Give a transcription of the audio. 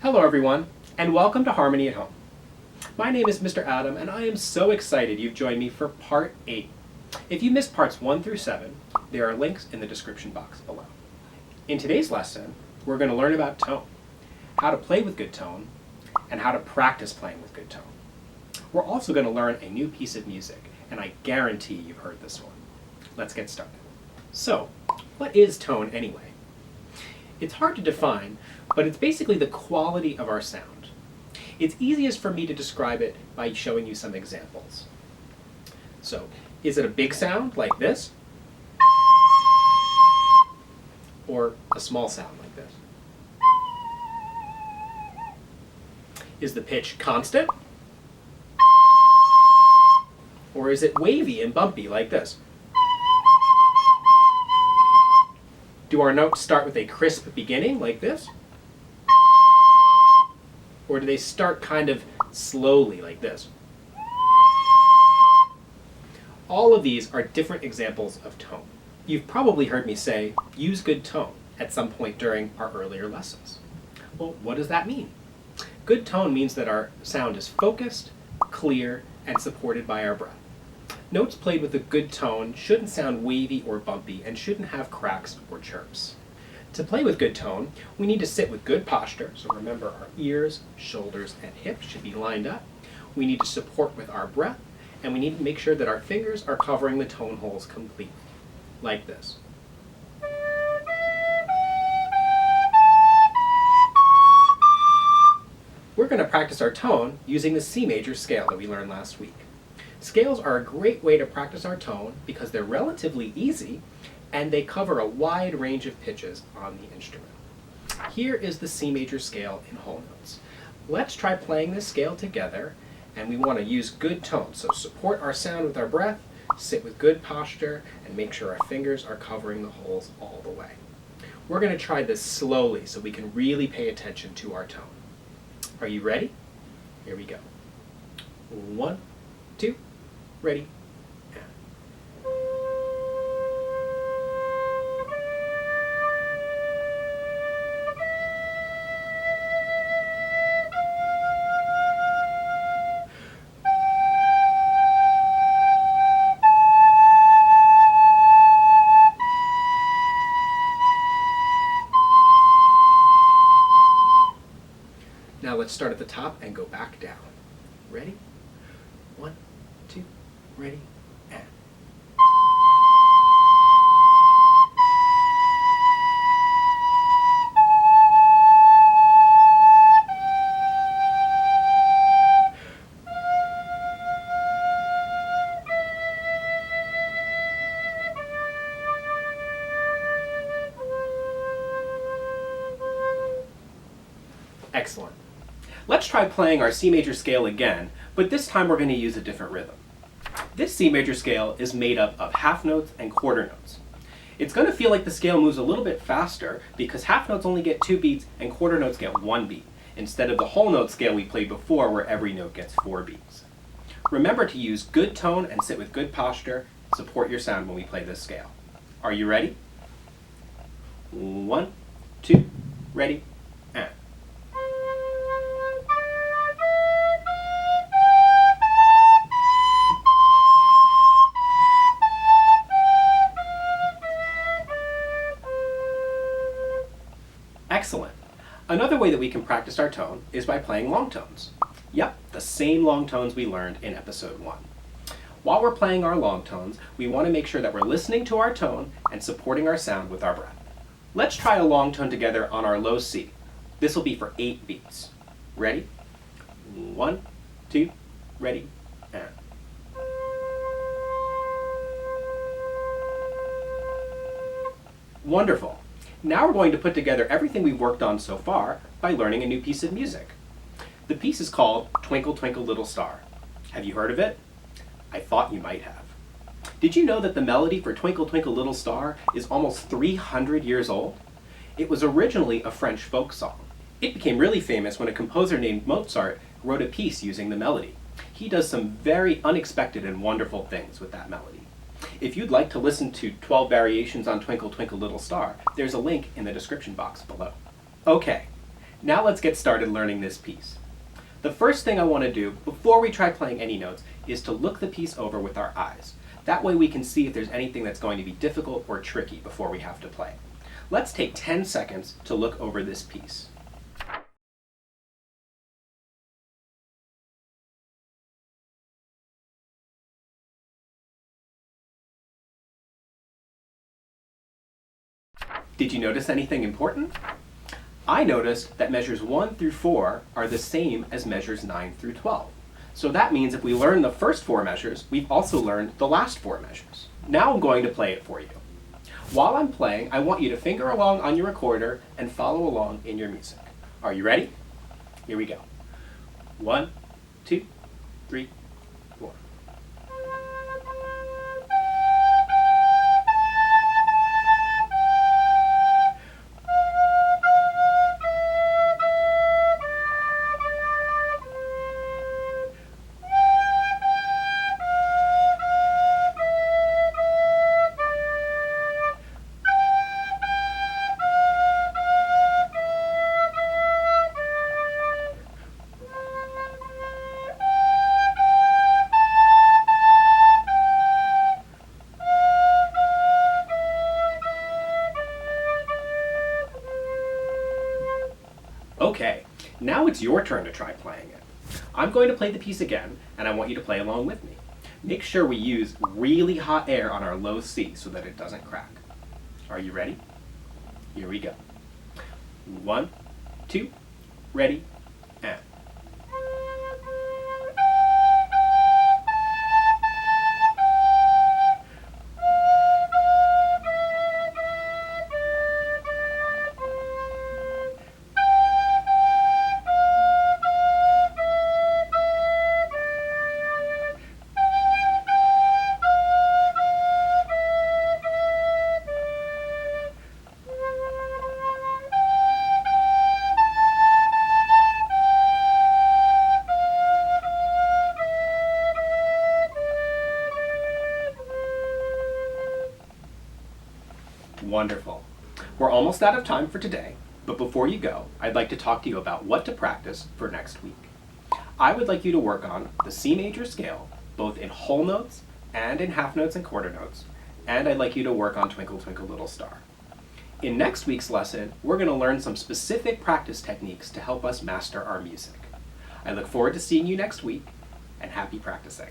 Hello everyone, and welcome to Harmony at Home. My name is Mr. Adam, and I am so excited you've joined me for Part 8. If you missed Parts 1 through 7, there are links in the description box below. In today's lesson, we're going to learn about tone, how to play with good tone, and how to practice playing with good tone. We're also going to learn a new piece of music, and I guarantee you've heard this one. Let's get started. So, what is tone anyway? It's hard to define, but it's basically the quality of our sound. It's easiest for me to describe it by showing you some examples. So, is it a big sound like this? Or a small sound like this? Is the pitch constant? Or is it wavy and bumpy like this? Do our notes start with a crisp beginning like this? Or do they start kind of slowly like this? All of these are different examples of tone. You've probably heard me say, use good tone at some point during our earlier lessons. Well, what does that mean? Good tone means that our sound is focused, clear, and supported by our breath. Notes played with a good tone shouldn't sound wavy or bumpy and shouldn't have cracks or chirps. To play with good tone, we need to sit with good posture, so remember our ears, shoulders, and hips should be lined up. We need to support with our breath, and we need to make sure that our fingers are covering the tone holes completely, like this. We're going to practice our tone using the C major scale that we learned last week. Scales are a great way to practice our tone because they're relatively easy and they cover a wide range of pitches on the instrument. Here is the C major scale in whole notes. Let's try playing this scale together, and we want to use good tone. So support our sound with our breath, sit with good posture, and make sure our fingers are covering the holes all the way. We're going to try this slowly so we can really pay attention to our tone. Are you ready? Here we go. 1, 2, ready, and. Now let's start at the top and go back down. Ready? 1, 2, ready, and. Excellent. Let's try playing our C major scale again, but this time we're going to use a different rhythm. This C major scale is made up of half notes and quarter notes. It's going to feel like the scale moves a little bit faster because half notes only get 2 beats and quarter notes get 1 beat, instead of the whole note scale we played before where every note gets 4 beats. Remember to use good tone and sit with good posture. Support your sound when we play this scale. Are you ready? 1, 2, ready, and. Excellent. Another way that we can practice our tone is by playing long tones. Yep, the same long tones we learned in episode 1. While we're playing our long tones, we want to make sure that we're listening to our tone and supporting our sound with our breath. Let's try a long tone together on our low C. This will be for 8 beats. Ready? 1, 2, ready, and. Wonderful. Now we're going to put together everything we've worked on so far by learning a new piece of music. The piece is called Twinkle, Twinkle, Little Star. Have you heard of it? I thought you might have. Did you know that the melody for Twinkle, Twinkle, Little Star is almost 300 years old? It was originally a French folk song. It became really famous when a composer named Mozart wrote a piece using the melody. He does some very unexpected and wonderful things with that melody. If you'd like to listen to 12 variations on Twinkle, Twinkle, Little Star, there's a link in the description box below. Okay, Now let's get started learning this piece. The first thing I want to do before we try playing any notes is to look the piece over with our eyes. That way we can see if there's anything that's going to be difficult or tricky before we have to play. Let's take 10 seconds to look over this piece. Did you notice anything important? I noticed that measures 1 through 4 are the same as measures 9 through 12. So that means if we learn the first 4 measures, we've also learned the last 4 measures. Now I'm going to play it for you. While I'm playing, I want you to finger along on your recorder and follow along in your music. Are you ready? Here we go. 1, 2, 3, 4. Okay, now it's your turn to try playing it. I'm going to play the piece again, and I want you to play along with me. Make sure we use really hot air on our low C so that it doesn't crack. Are you ready? Here we go. 1, 2, ready, and. Wonderful. We're almost out of time for today, but before you go, I'd like to talk to you about what to practice for next week. I would like you to work on the C major scale, both in whole notes and in half notes and quarter notes, and I'd like you to work on Twinkle, Twinkle, Little Star. In next week's lesson, we're going to learn some specific practice techniques to help us master our music. I look forward to seeing you next week, and happy practicing.